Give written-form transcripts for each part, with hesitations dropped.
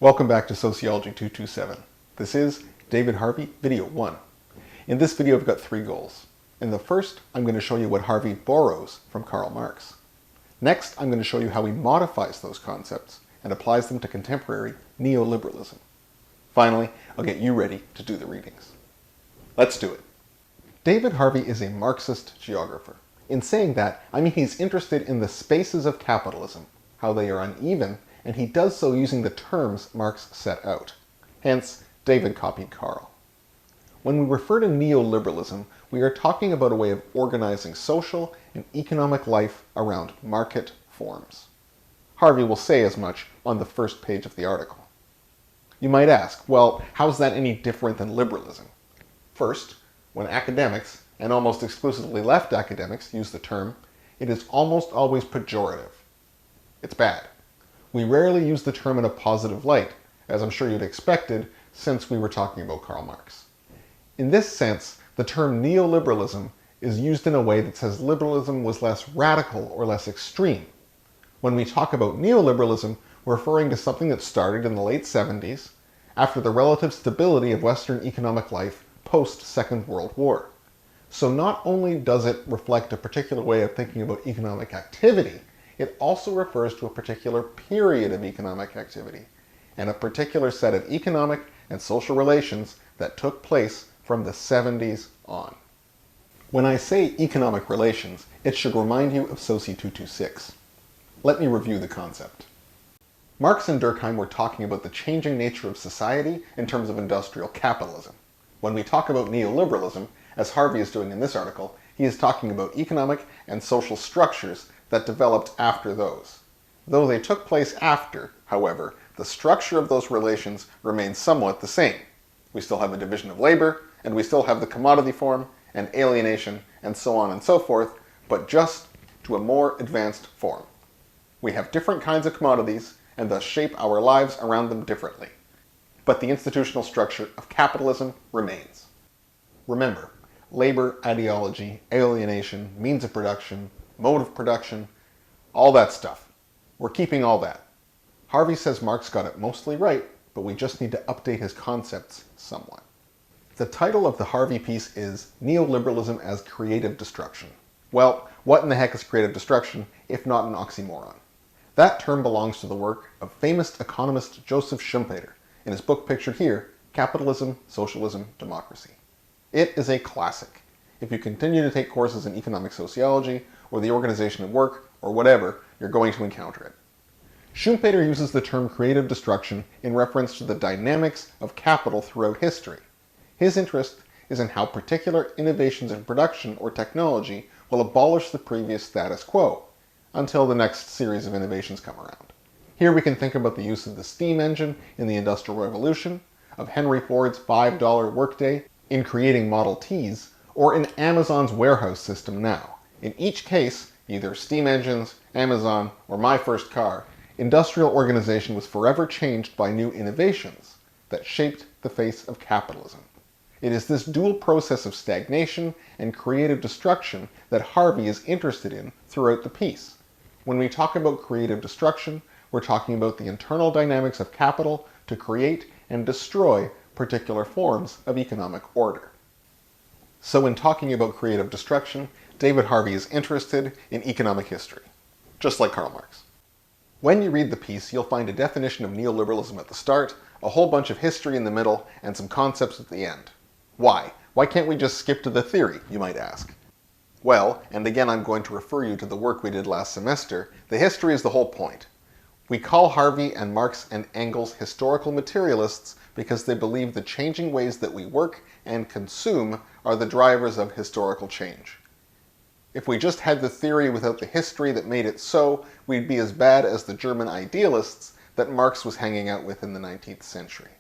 Welcome back to Sociology 227. This is David Harvey, video 1. In this video I've got 3 goals. In the first, I'm going to show you what Harvey borrows from Karl Marx. Next, I'm going to show you how he modifies those concepts and applies them to contemporary neoliberalism. Finally, I'll get you ready to do the readings. Let's do it. David Harvey is a Marxist geographer. In saying that, I mean he's interested in the spaces of capitalism, how they are uneven, and he does so using the terms Marx set out. Hence, David copied Karl. When we refer to neoliberalism, we are talking about a way of organizing social and economic life around market forms. Harvey will say as much on the first page of the article. You might ask, well, how's that any different than liberalism? First, when academics, and almost exclusively left academics, use the term, it is almost always pejorative. It's bad. We rarely use the term in a positive light, as I'm sure you'd expected, since we were talking about Karl Marx. In this sense, the term neoliberalism is used in a way that says liberalism was less radical or less extreme. When we talk about neoliberalism, we're referring to something that started in the late 70s, after the relative stability of Western economic life post-Second World War. So not only does it reflect a particular way of thinking about economic activity, it also refers to a particular period of economic activity, and a particular set of economic and social relations that took place from the 70s on. When I say economic relations, it should remind you of SOCY 226. Let me review the concept. Marx and Durkheim were talking about the changing nature of society in terms of industrial capitalism. When we talk about neoliberalism, as Harvey is doing in this article, he is talking about economic and social structures that developed after those. Though they took place after, however, the structure of those relations remains somewhat the same. We still have a division of labor, and we still have the commodity form, and alienation, and so on and so forth, but just to a more advanced form. We have different kinds of commodities, and thus shape our lives around them differently. But the institutional structure of capitalism remains. Remember, labor, ideology, alienation, means of production, mode of production, all that stuff. We're keeping all that. Harvey says Marx got it mostly right, but we just need to update his concepts somewhat. The title of the Harvey piece is Neoliberalism as Creative Destruction. Well, what in the heck is creative destruction, if not an oxymoron? That term belongs to the work of famous economist Joseph Schumpeter in his book pictured here, Capitalism, Socialism, Democracy. It is a classic. If you continue to take courses in economic sociology, or the organization of work, or whatever, you're going to encounter it. Schumpeter uses the term creative destruction in reference to the dynamics of capital throughout history. His interest is in how particular innovations in production or technology will abolish the previous status quo, until the next series of innovations come around. Here we can think about the use of the steam engine in the Industrial Revolution, of Henry Ford's $5 workday in creating Model Ts, or in Amazon's warehouse system now. In each case, either steam engines, Amazon, or my first car, industrial organization was forever changed by new innovations that shaped the face of capitalism. It is this dual process of stagnation and creative destruction that Harvey is interested in throughout the piece. When we talk about creative destruction, we're talking about the internal dynamics of capital to create and destroy particular forms of economic order. So in talking about creative destruction, David Harvey is interested in economic history, just like Karl Marx. When you read the piece, you'll find a definition of neoliberalism at the start, a whole bunch of history in the middle, and some concepts at the end. Why? Why can't we just skip to the theory, you might ask? Well, and again I'm going to refer you to the work we did last semester, the history is the whole point. We call Harvey and Marx and Engels historical materialists because they believe the changing ways that we work and consume are the drivers of historical change. If we just had the theory without the history that made it so, we'd be as bad as the German idealists that Marx was hanging out with in the 19th century.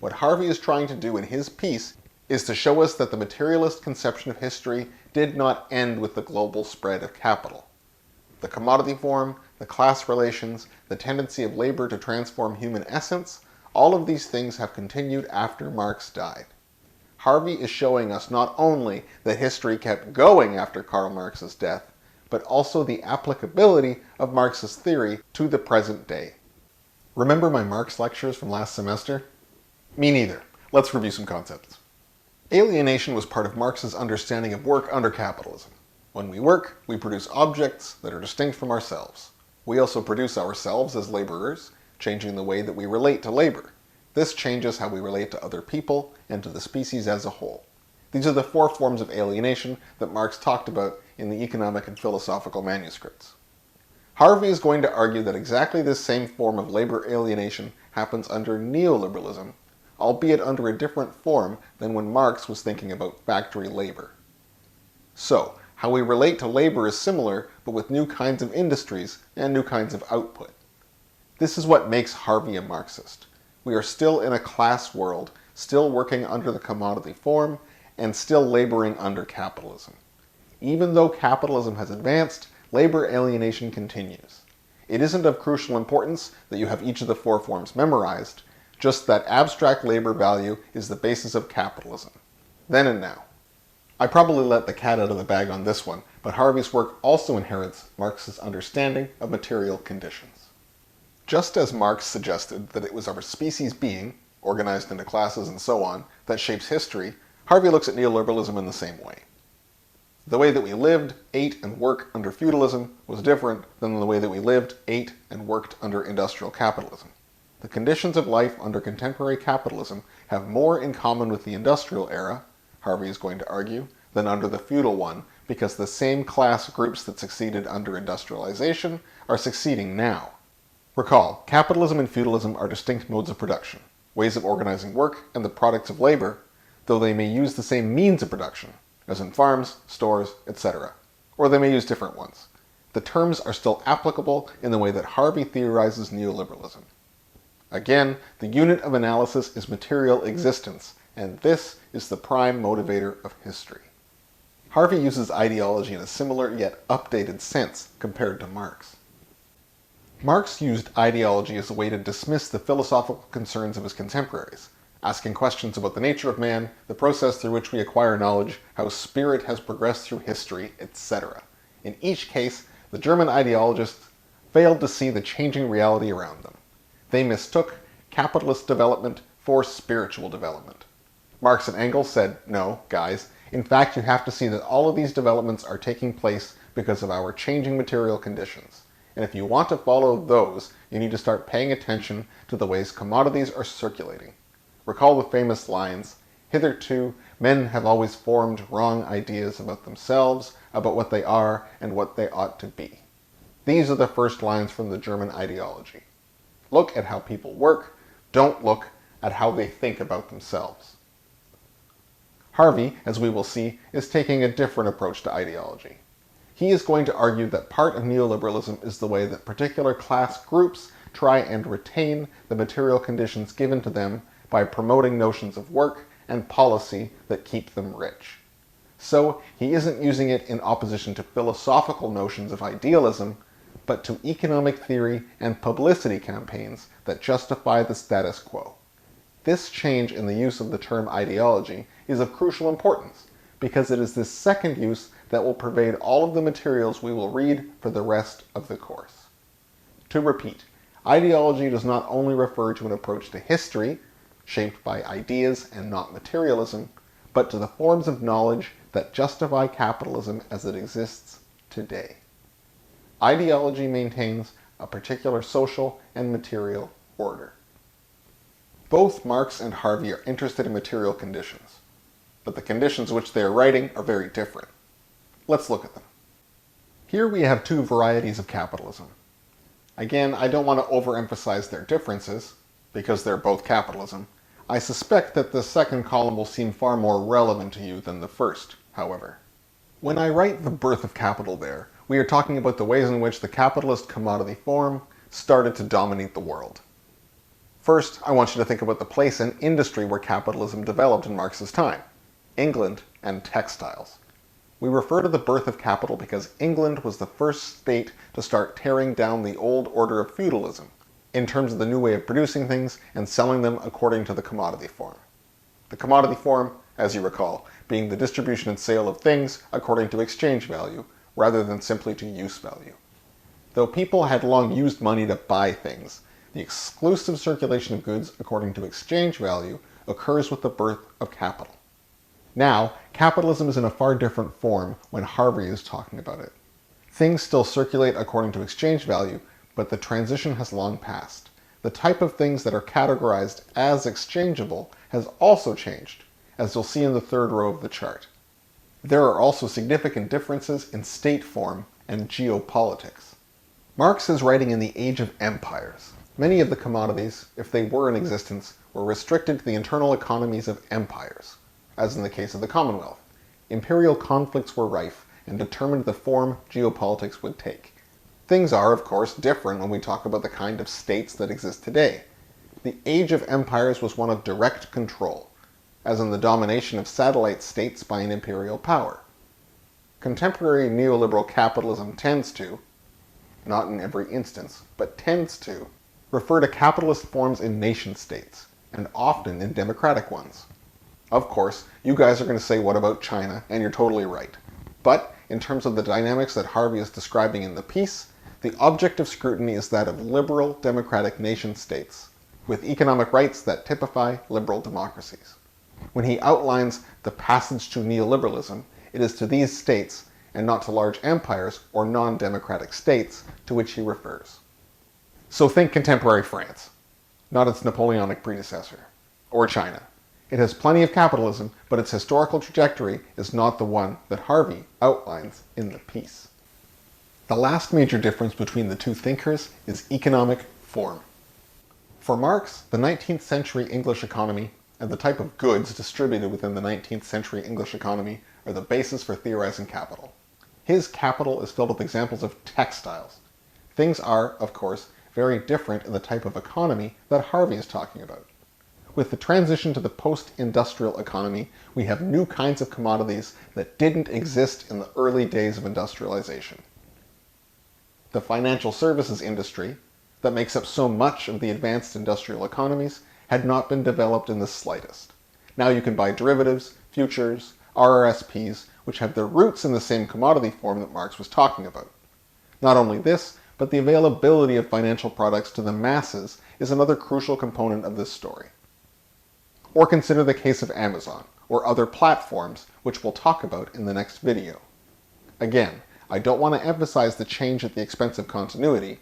What Harvey is trying to do in his piece is to show us that the materialist conception of history did not end with the global spread of capital. The commodity form, the class relations, the tendency of labor to transform human essence, all of these things have continued after Marx died. Harvey is showing us not only that history kept going after Karl Marx's death, but also the applicability of Marx's theory to the present day. Remember my Marx lectures from last semester? Me neither. Let's review some concepts. Alienation was part of Marx's understanding of work under capitalism. When we work, we produce objects that are distinct from ourselves. We also produce ourselves as laborers, changing the way that we relate to labor. This changes how we relate to other people and to the species as a whole. These are the 4 forms of alienation that Marx talked about in the economic and philosophical manuscripts. Harvey is going to argue that exactly this same form of labor alienation happens under neoliberalism, albeit under a different form than when Marx was thinking about factory labor. So, how we relate to labor is similar, but with new kinds of industries and new kinds of output. This is what makes Harvey a Marxist. We are still in a class world, still working under the commodity form, and still laboring under capitalism. Even though capitalism has advanced, labor alienation continues. It isn't of crucial importance that you have each of the 4 forms memorized, just that abstract labor value is the basis of capitalism. Then and now. I probably let the cat out of the bag on this one, but Harvey's work also inherits Marx's understanding of material conditions. Just as Marx suggested that it was our species being, organized into classes and so on, that shapes history, Harvey looks at neoliberalism in the same way. The way that we lived, ate, and worked under feudalism was different than the way that we lived, ate, and worked under industrial capitalism. The conditions of life under contemporary capitalism have more in common with the industrial era, Harvey is going to argue, than under the feudal one, because the same class groups that succeeded under industrialization are succeeding now. Recall, capitalism and feudalism are distinct modes of production, ways of organizing work and the products of labor, though they may use the same means of production, as in farms, stores, etc., or they may use different ones. The terms are still applicable in the way that Harvey theorizes neoliberalism. Again, the unit of analysis is material existence, and this is the prime motivator of history. Harvey uses ideology in a similar yet updated sense compared to Marx. Marx used ideology as a way to dismiss the philosophical concerns of his contemporaries, asking questions about the nature of man, the process through which we acquire knowledge, how spirit has progressed through history, etc. In each case, the German ideologists failed to see the changing reality around them. They mistook capitalist development for spiritual development. Marx and Engels said, no, guys, in fact you have to see that all of these developments are taking place because of our changing material conditions. And if you want to follow those, you need to start paying attention to the ways commodities are circulating. Recall the famous lines, hitherto men have always formed wrong ideas about themselves, about what they are, and what they ought to be. These are the first lines from the German ideology. Look at how people work, don't look at how they think about themselves. Harvey, as we will see, is taking a different approach to ideology. He is going to argue that part of neoliberalism is the way that particular class groups try and retain the material conditions given to them by promoting notions of work and policy that keep them rich. So he isn't using it in opposition to philosophical notions of idealism, but to economic theory and publicity campaigns that justify the status quo. This change in the use of the term ideology is of crucial importance, because it is this second use that will pervade all of the materials we will read for the rest of the course. To repeat, ideology does not only refer to an approach to history, shaped by ideas and not materialism, but to the forms of knowledge that justify capitalism as it exists today. Ideology maintains a particular social and material order. Both Marx and Harvey are interested in material conditions, but the conditions which they are writing are very different. Let's look at them. Here we have 2 varieties of capitalism. Again, I don't want to overemphasize their differences, because they're both capitalism. I suspect that the second column will seem far more relevant to you than the first, however. When I write the birth of capital there, we are talking about the ways in which the capitalist commodity form started to dominate the world. First, I want you to think about the place and industry where capitalism developed in Marx's time: England and textiles. We refer to the birth of capital because England was the first state to start tearing down the old order of feudalism, in terms of the new way of producing things and selling them according to the commodity form. The commodity form, as you recall, being the distribution and sale of things according to exchange value, rather than simply to use value. Though people had long used money to buy things, the exclusive circulation of goods according to exchange value occurs with the birth of capital. Now, capitalism is in a far different form when Harvey is talking about it. Things still circulate according to exchange value, but the transition has long passed. The type of things that are categorized as exchangeable has also changed, as you'll see in the third row of the chart. There are also significant differences in state form and geopolitics. Marx is writing in the age of empires. Many of the commodities, if they were in existence, were restricted to the internal economies of empires, as in the case of the Commonwealth. Imperial conflicts were rife and determined the form geopolitics would take. Things are, of course, different when we talk about the kind of states that exist today. The age of empires was one of direct control, as in the domination of satellite states by an imperial power. Contemporary neoliberal capitalism tends to, not in every instance, but tends to, refer to capitalist forms in nation-states, and often in democratic ones. Of course, you guys are going to say, what about China? And you're totally right. But in terms of the dynamics that Harvey is describing in the piece, the object of scrutiny is that of liberal democratic nation-states, with economic rights that typify liberal democracies. When he outlines the passage to neoliberalism, it is to these states, and not to large empires or non-democratic states, to which he refers. So think contemporary France, not its Napoleonic predecessor, or China. It has plenty of capitalism, but its historical trajectory is not the one that Harvey outlines in the piece. The last major difference between the two thinkers is economic form. For Marx, the 19th century English economy and the type of goods distributed within the 19th century English economy are the basis for theorizing capital. His capital is filled with examples of textiles. Things are, of course, very different in the type of economy that Harvey is talking about. With the transition to the post-industrial economy, we have new kinds of commodities that didn't exist in the early days of industrialization. The financial services industry, that makes up so much of the advanced industrial economies, had not been developed in the slightest. Now you can buy derivatives, futures, RRSPs, which have their roots in the same commodity form that Marx was talking about. Not only this, but the availability of financial products to the masses is another crucial component of this story. Or consider the case of Amazon, or other platforms, which we'll talk about in the next video. Again, I don't want to emphasize the change at the expense of continuity.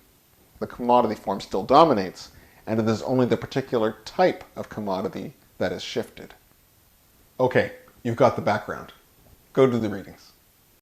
The commodity form still dominates, and it is only the particular type of commodity that is shifted. Okay, you've got the background. Go do the readings.